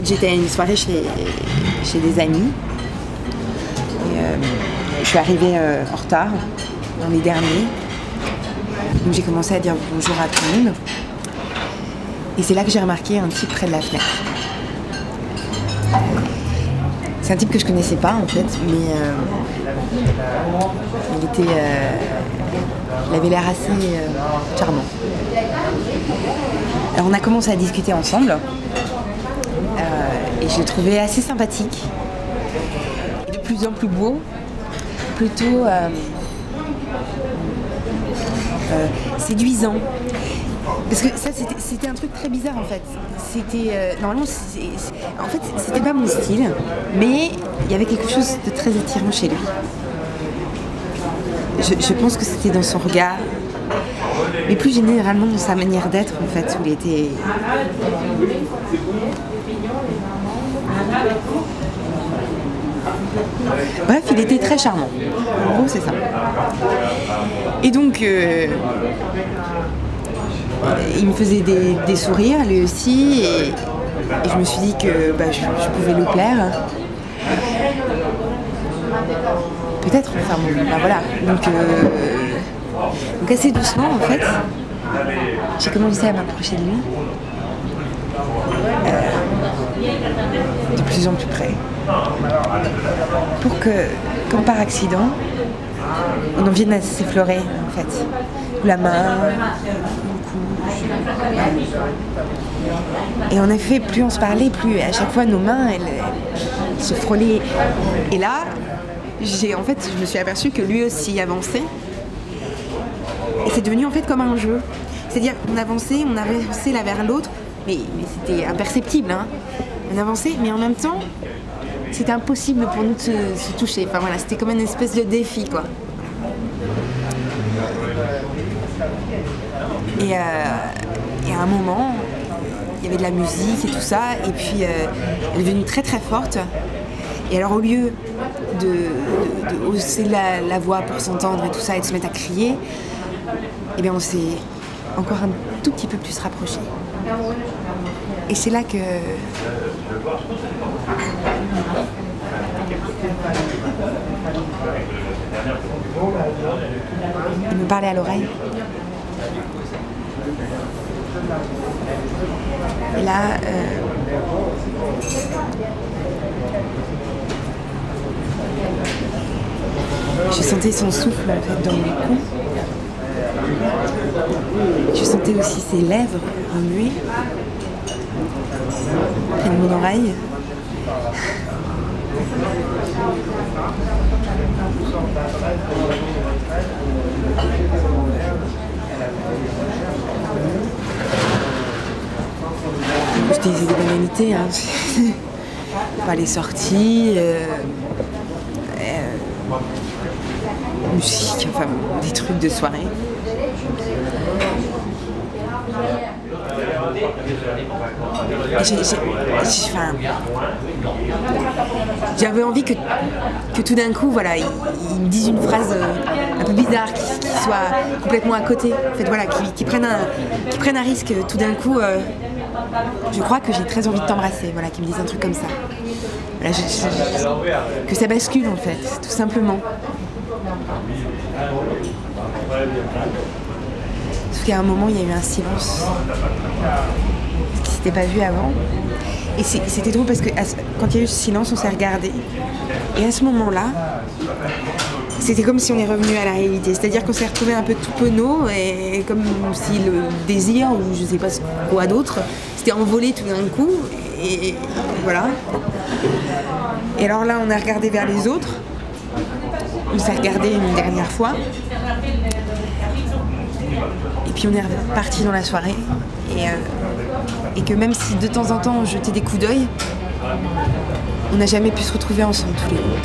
J'étais à une soirée chez des amis. Et, je suis arrivée en retard, dans les derniers. Donc j'ai commencé à dire bonjour à tout le monde. Et c'est là que j'ai remarqué un type près de la fenêtre. C'est un type que je connaissais pas en fait, mais il avait l'air assez charmant. Alors on a commencé à discuter ensemble et je le trouvais assez sympathique. Et de plus en plus beau, plutôt séduisant. Parce que ça, c'était un truc très bizarre en fait. C'était normalement, en fait, c'était pas mon style, mais il y avait quelque chose de très attirant chez lui. Je pense que c'était dans son regard, mais plus généralement dans sa manière d'être en fait, où il était. Bref, il était très charmant. En gros, c'est ça. Et donc. Il me faisait des sourires, lui aussi, et je me suis dit que je pouvais lui plaire. Peut-être, enfin bon, voilà. Donc assez doucement, en fait, j'ai commencé à m'approcher de lui. De plus en plus près. Pour que, comme par accident, on en vienne à s'effleurer, en fait. La main, et en effet, plus on se parlait, plus à chaque fois nos mains elles se frôlaient. Et là, je me suis aperçue que lui aussi avançait. Et c'est devenu en fait comme un jeu. C'est-à-dire on avançait l'un vers l'autre, mais c'était imperceptible. Hein. On avançait, mais en même temps, c'était impossible pour nous de se toucher. Enfin voilà, c'était comme une espèce de défi, quoi. Et à un moment, il y avait de la musique et tout ça, et puis elle est devenue très très forte. Et alors au lieu de hausser la voix pour s'entendre et tout ça, et de se mettre à crier, eh bien on s'est encore un tout petit peu plus rapprochés. Et c'est là que... il me parlait à l'oreille. Et là, je sentais son souffle en fait, dans mon cou. Je sentais aussi ses lèvres remuer près de mon oreille. Je disais des banalités, hein. Pas les sorties, musique, enfin des trucs de soirée. J'avais envie que tout d'un coup, voilà, il me dise une phrase un peu bizarre, qui soit complètement à côté. En fait, voilà, qui prenne un risque. Tout d'un coup, je crois que j'ai très envie de t'embrasser. Voilà, qu'il me dise un truc comme ça. Voilà, que ça bascule en fait, tout simplement. Sauf qu'à un moment, il y a eu un silence qui s'était pas vu avant. Et c'était drôle parce que quand il y a eu ce silence, on s'est regardé. Et à ce moment-là, c'était comme si on est revenu à la réalité. C'est-à-dire qu'on s'est retrouvés un peu tout penaud et comme si le désir ou je sais pas quoi d'autre s'était envolé tout d'un coup. Et voilà. Et alors là, on a regardé vers les autres. On s'est regardé une dernière fois. Et puis on est reparti dans la soirée. Et que même si de temps en temps on jetait des coups d'œil, on n'a jamais pu se retrouver ensemble tous les deux.